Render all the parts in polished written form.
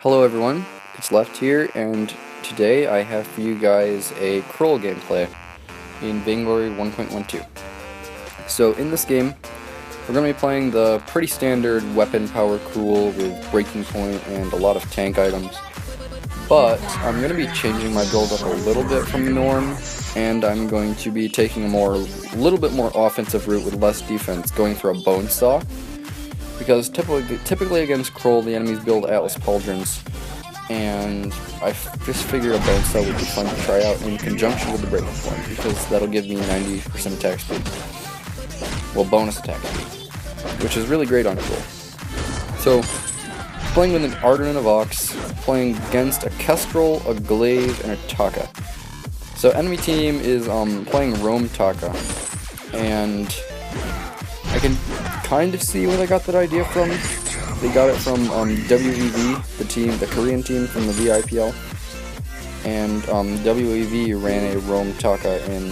Hello everyone, it's Left here, and today I have for you guys a Krul gameplay in Vainglory 1.12. So in this game, we're going to be playing the pretty standard weapon power Krul with breaking point and a lot of tank items. But I'm going to be changing my build up a little bit from the norm, and I'm going to be taking a little bit more offensive route with less defense, going for a bone saw. Because typically against Krul, the enemies build Atlas Pauldrons, and I just figured a bone saw would be fun to try out in conjunction with the breaking point, because that'll give me 90% attack speed. Well, bonus attack speed, which is really great on Krul. So, playing with an Ardent and a Vox, playing against a Kestrel, a Glaive, and a Taka. So enemy team is playing Rome Taka, and I can kind of see where they got that idea from. They got it from WEV, the Korean team from the VIPL, and WEV ran a Rome Taka in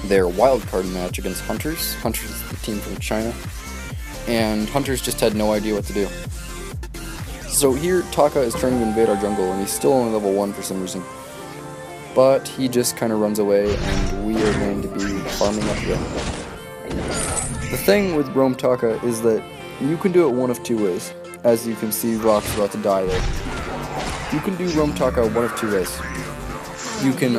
their wildcard match against Hunters. Hunters is the team from China, and Hunters just had no idea what to do. So here, Taka is trying to invade our jungle, and he's still only level 1 for some reason. But he just kind of runs away, and we are going to be farming up here. The thing with Rome Taka is that you can do it one of two ways. As you can see, Rock's about to die there. You can do Rome Taka one of two ways. You can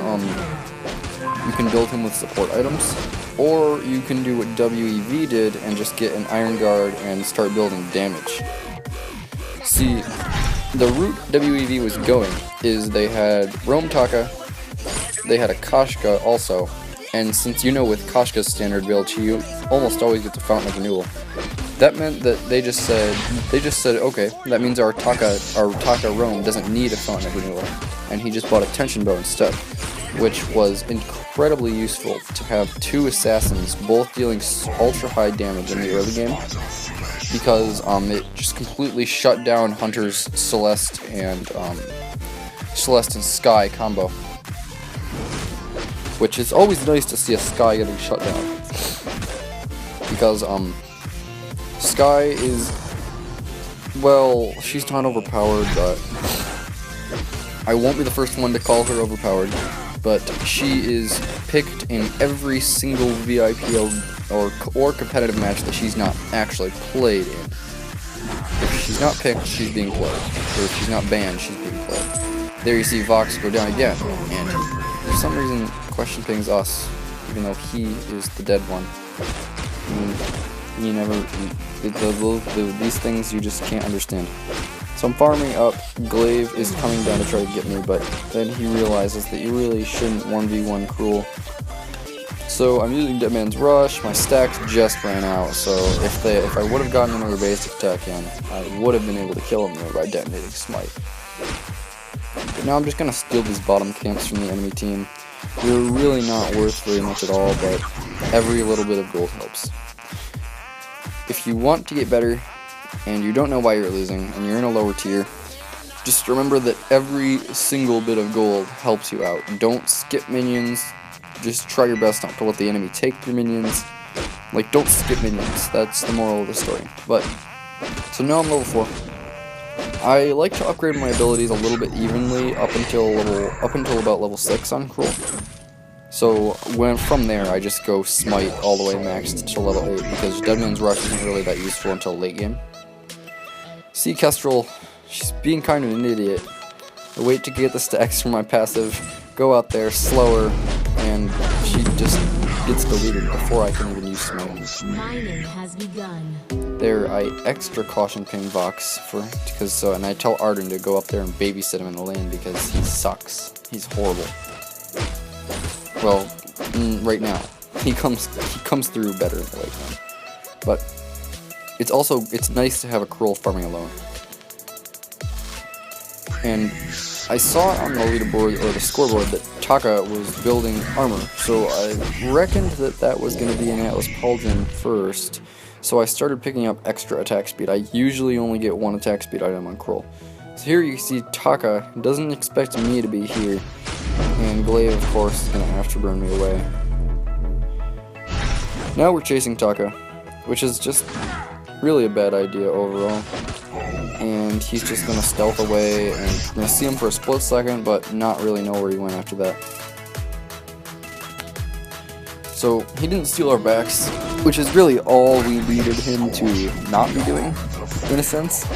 build him with support items, or you can do what WEV did and just get an Iron Guard and start building damage. See, the route WEV was going is they had Rome Taka, they had a Kashka also, and since you know with Kashka's standard build, she almost always gets a Fountain of Renewal. That meant that they just said, okay, that means our Taka Rome doesn't need a Fountain of Renewal, and he just bought a Tension Bow instead, which was incredibly useful to have two assassins both dealing ultra high damage in the early game, because it just completely shut down Hunter's Celeste and Sky combo. Which is always nice to see a Sky getting shut down. Because, Sky is, well, she's not overpowered, but I won't be the first one to call her overpowered, but she is picked in every single VIPL or competitive match that she's not actually played in. If she's not picked, she's being played. Or if she's not banned, she's being played. There you see Vox go down again, and for some reason, Question pings us, even though he is the dead one. These things you just can't understand. So I'm farming up, Glaive is coming down to try to get me, but then he realizes that you really shouldn't 1v1 Krul. So I'm using Dead Man's Rush, my stacks just ran out, so if I would have gotten another basic attack in, I would have been able to kill him there by detonating Smite. But now I'm just going to steal these bottom camps from the enemy team. They're really not worth very much at all, but every little bit of gold helps. If you want to get better, and you don't know why you're losing, and you're in a lower tier, just remember that every single bit of gold helps you out. Don't skip minions, just try your best not to let the enemy take your minions. Like, don't skip minions, that's the moral of the story. But, so now I'm level 4. I like to upgrade my abilities a little bit evenly up until about level 6 on Krul. So from there I just go Smite all the way maxed to level 8 because Dead Man's Rush isn't really that useful until late game. See Kestrel, she's being kind of an idiot. I wait to get the stacks from my passive, go out there, slow her, and she just gets deleted before I can even use Smite. Mining has begun. There, I extra caution ping Vox and I tell Arden to go up there and babysit him in the lane because he sucks. He's horrible. Well, right now he comes through better in the late game. But it's nice to have a Krul farming alone. And I saw on the leaderboard or the scoreboard that Taka was building armor, so I reckoned that was going to be an Atlas Pauldron first. So I started picking up extra attack speed. I usually only get one attack speed item on Krul. So here you see Taka doesn't expect me to be here, and Glaive of course is going to afterburn me away. Now we're chasing Taka, which is just really a bad idea overall. and he's just gonna stealth away, and you're gonna see him for a split second, but not really know where he went after that. So he didn't steal our backs, which is really all we needed him to not be doing, in a sense.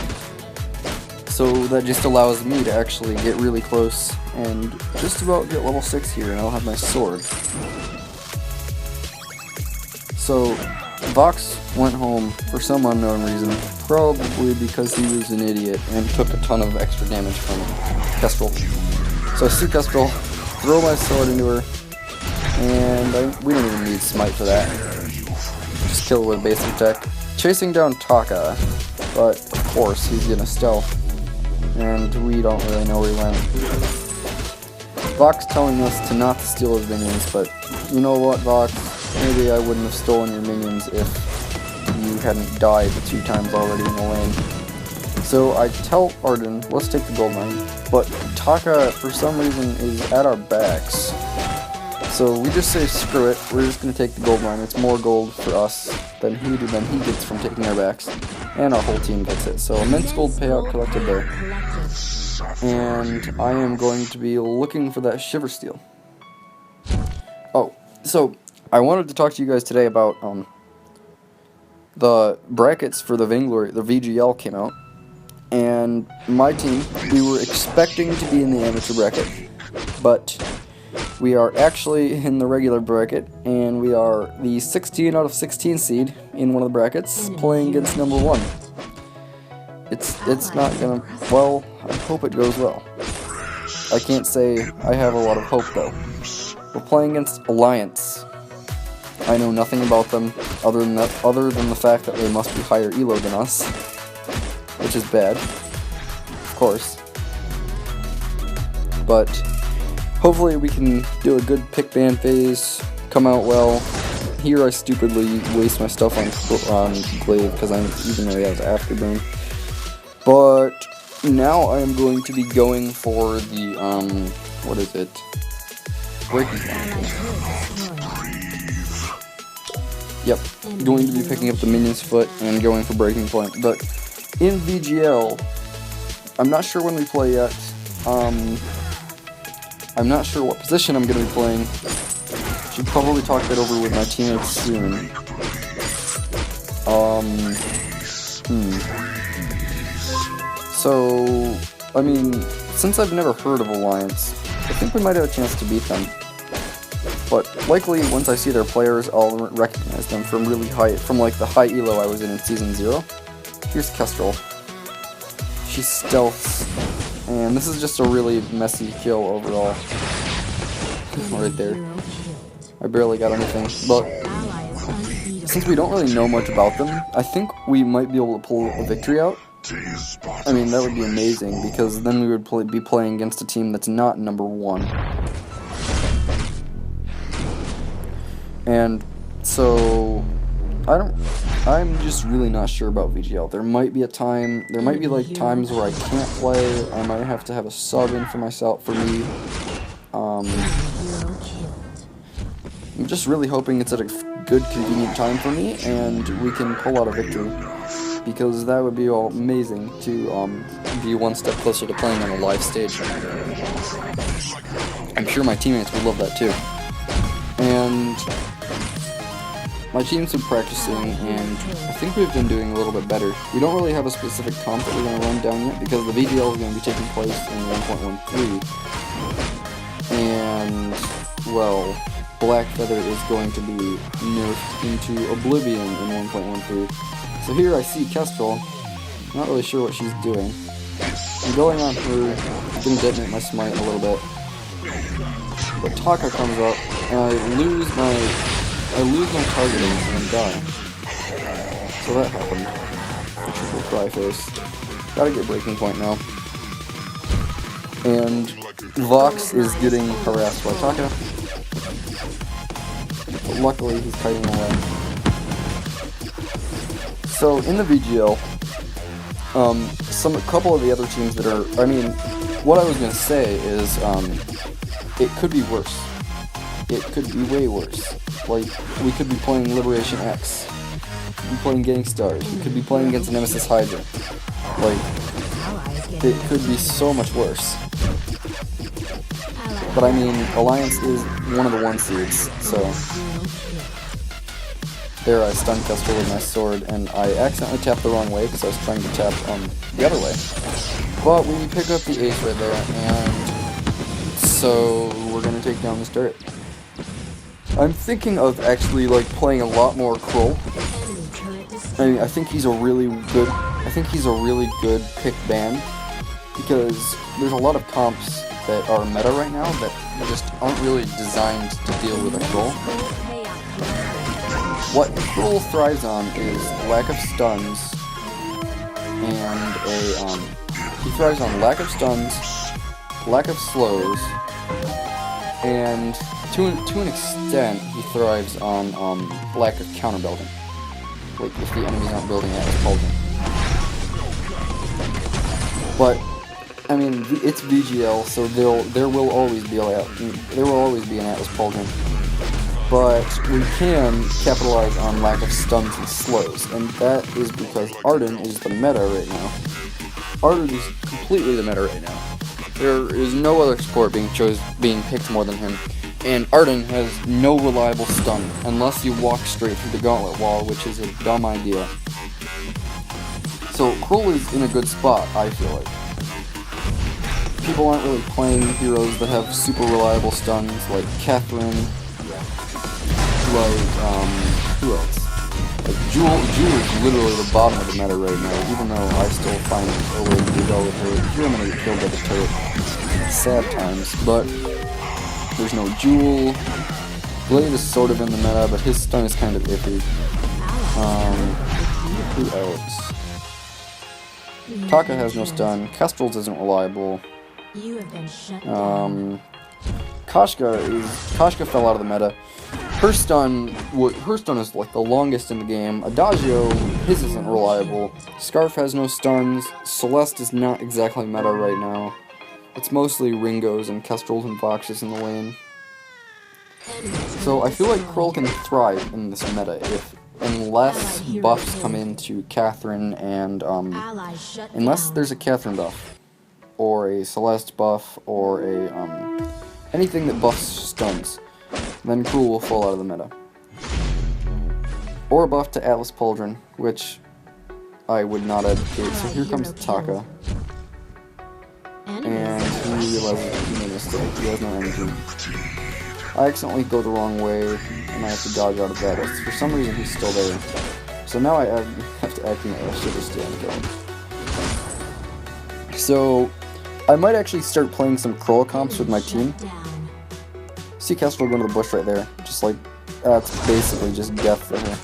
So that just allows me to actually get really close and just about get level 6 here, and I'll have my sword. So Vox went home for some unknown reason, probably because he was an idiot and took a ton of extra damage from Kestrel. So I see Kestrel, throw my sword into her, and we don't even need Smite for that. Just kill her with basic attack. Chasing down Taka, but of course he's gonna stealth, and we don't really know where he went. Vox telling us to not to steal his minions, but you know what, Vox? Maybe I wouldn't have stolen your minions if you hadn't died 2 times already in the lane. So I tell Arden, let's take the gold mine, but Taka, for some reason, is at our backs. So we just say, screw it, we're just going to take the gold mine. It's more gold for us than he gets from taking our backs. And our whole team gets it. So immense gold payout collected there. And I am going to be looking for that Shiver Steel. Oh, so I wanted to talk to you guys today about the brackets for the Vainglory, the VGL came out. And my team, we were expecting to be in the amateur bracket, but we are actually in the regular bracket, and we are the 16 out of 16 seed in one of the brackets, playing against number 1. It's not gonna, well, I hope it goes well. I can't say I have a lot of hope though. We're playing against Alliance. I know nothing about them other than the fact that they must be higher elo than us, which is bad, of course. But hopefully we can do a good pick ban phase, come out well. Here I stupidly waste my stuff on Glaive because even though he has Afterburn. But now I am going to be going for the what is it? Breaking Point. Yep, going to be picking up the Minion's Foot and going for Breaking Point. But in VGL, I'm not sure when we play yet. I'm not sure what position I'm going to be playing. Should probably talk that over with my teammates soon. So, I mean, since I've never heard of Alliance, I think we might have a chance to beat them. But likely, once I see their players, I'll recognize them from really high, from like the high elo I was in Season 0. Here's Kestrel. She stealths, and this is just a really messy kill overall. Right there. I barely got anything, but since we don't really know much about them, I think we might be able to pull a victory out. I mean, that would be amazing, because then we would be playing against a team that's not number 1. And so, I'm just really not sure about VGL. There might be like times where I can't play. I might have to have a sub in for me. I'm just really hoping it's at a good, convenient time for me, and we can pull out a victory. Because that would be all amazing to be one step closer to playing on a live stage. I'm sure my teammates would love that too. And my team's been practicing, and I think we've been doing a little bit better. We don't really have a specific comp that we're going to run down yet, because the VGL is going to be taking place in 1.13. And, well, Black Feather is going to be nerfed into Oblivion in 1.13. So here I see Kestrel. I'm not really sure what she's doing. I'm going on her, going to detonate my smite a little bit. But Taka comes up, and I lose my targeting and die. So that happened. Triple cry face. Gotta get Breaking Point now. And Vox is getting harassed by Taka. But luckily he's kiting away. So in the VGL, a couple of the other teams that are, I mean, what I was going to say is, it could be worse. It could be way worse. Like, we could be playing Liberation X. We could be playing Gang Stars. We could be playing against Nemesis Hydra. Like, it could be so much worse. But I mean, Alliance is one of the 1 seeds, so... There, I stunned Kestrel with my sword, and I accidentally tapped the wrong way because I was trying to tap the other way. But we pick up the ace right there, and so we're gonna take down this turret. I'm thinking of actually like playing a lot more Krul. I mean, I think he's a really good pick ban because there's a lot of comps that are meta right now that just aren't really designed to deal with a Krul. What Krul thrives on is lack of stuns, and he thrives on lack of stuns, lack of slows, and to an extent, he thrives on lack of counter building. Like if the enemies aren't building Atlas Pauldron. But I mean, it's VGL, so there will always be an Atlas Pauldron. But we can capitalize on lack of stuns and slows, and that is because Arden is the meta right now. Arden is completely the meta right now. There is no other support being picked more than him, and Arden has no reliable stun unless you walk straight through the gauntlet wall, which is a dumb idea. So Krul is in a good spot, I feel like. People aren't really playing heroes that have super reliable stuns, like Catherine. Who else? Like, Jewel is literally the bottom of the meta right now, even though I still find a way to do well with her. Here I'm gonna get killed by the turret. Sad times, but there's no Jewel. Blade is sort of in the meta, but his stun is kind of iffy. Who else? Taka has no stun. Kestrel's isn't reliable. Koshka fell out of the meta. Her stun is like the longest in the game. Adagio, his isn't reliable. Scarf has no stuns. Celeste is not exactly meta right now. It's mostly Ringos and Kestrels and Voxes in the lane. So I feel like Krul can thrive in this meta unless buffs come into Catherine and unless there's a Catherine buff or a Celeste buff or a anything that buffs stuns. Then Krul will fall out of the meta. Or a buff to Atlas Pauldron, which I would not advocate. So here comes Taka. And he realizes he made a mistake. He has no energy. I accidentally go the wrong way, and I have to dodge out of that. For some reason, he's still there. So now I have to activate a Shiver Steel and kill him. So I might actually start playing some Krul comps with my team. See Kestrel go into the bush right there. Just like, that's basically just death for her.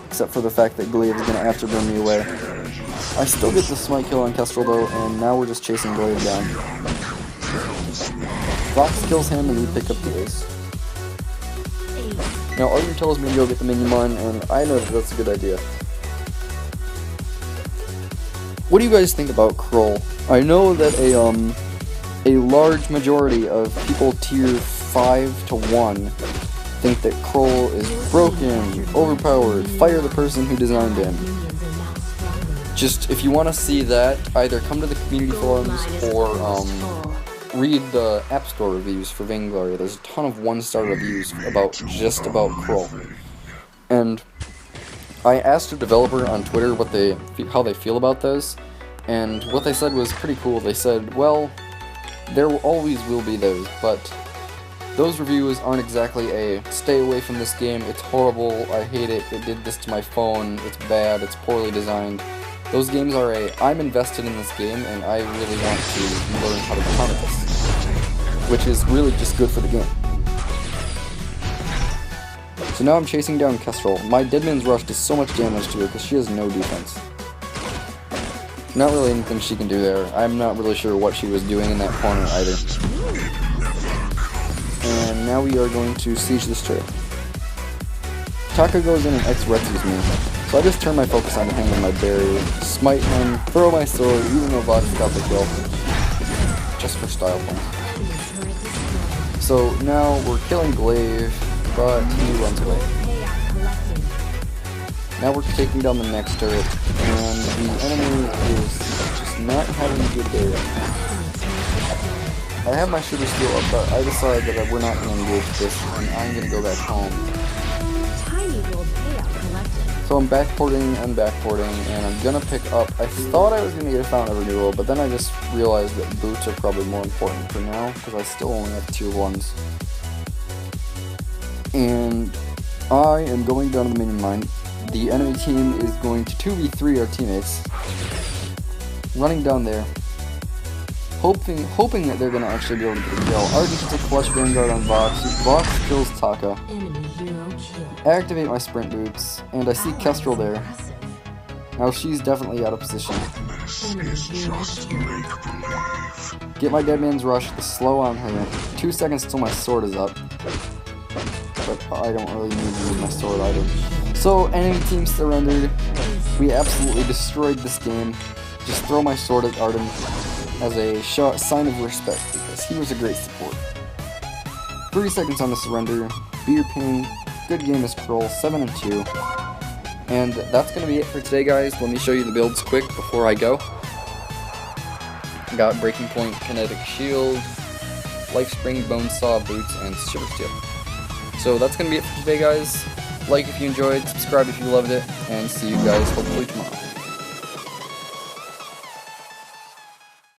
Except for the fact that Glaive is going to afterburn me away. I still get the smite kill on Kestrel though, and now we're just chasing Glaive down. Vox kills him and we pick up the ace. Now Arden tells me to go get the minion mine, and I know that that's a good idea. What do you guys think about Krul? I know that a large majority of people tier 5 to 1 think that Krul is broken, overpowered, fire the person who designed him. Just, if you want to see that, either come to the community forums or read the App Store reviews for Vainglory. There's a ton of 1-star reviews about Krul. And I asked a developer on Twitter how they feel about this, and what they said was pretty cool. They said, well, there always will be those, but those reviews aren't exactly a stay away from this game, it's horrible, I hate it, it did this to my phone, it's bad, it's poorly designed. Those games are I'm invested in this game and I really want to learn how to counter this, which is really just good for the game. So now I'm chasing down Kestrel. My Deadman's Rush does so much damage to her because she has no defense. Not really anything she can do there. I'm not really sure what she was doing in that corner either. And now we are going to siege this turret. Taka goes in and X-Retsus me. So I just turn my focus on hanging my berry, smite him, throw my sword, even though Vox got the kill. Just for style points. So now we're killing Glaive, but he runs away. Now we're taking down the next turret, and the enemy is just not having a good day right now. I have my shooter skill up, but I decided that we're not going to engage this, and I'm going to go back home. Tiny gold payout collected. So I'm backporting, and I'm going to pick up, I thought I was going to get a Fountain of Renewal, but then I just realized that boots are probably more important for now, because I still only have tier 1s. And I am going down to the minion mine. The enemy team is going to 2v3 our teammates. Running down there. Hoping that they're going to actually be able to get a kill. Arden gets a clutch Vanguard on Vox. Vox kills Taka. Enemy hero kill. Activate my sprint boots, and I see Kestrel there. Now she's definitely out of position. Enemy hero kill. Get my Dead Man's Rush, the slow on her. 2 seconds till my sword is up. But I don't really need to use my sword either. So, enemy team surrendered. We absolutely destroyed this game. Just throw my sword at Arden as a sign of respect, because he was a great support. 3 seconds on the surrender. Beer ping. Good game is Krul, 7-2. And that's going to be it for today, guys. Let me show you the builds quick before I go. Got Breaking Point, Kinetic Shield, Life Spring, Bone Saw, Boots, and Shiver Steel. So that's going to be it for today, guys. Like if you enjoyed, subscribe if you loved it, and see you guys hopefully tomorrow.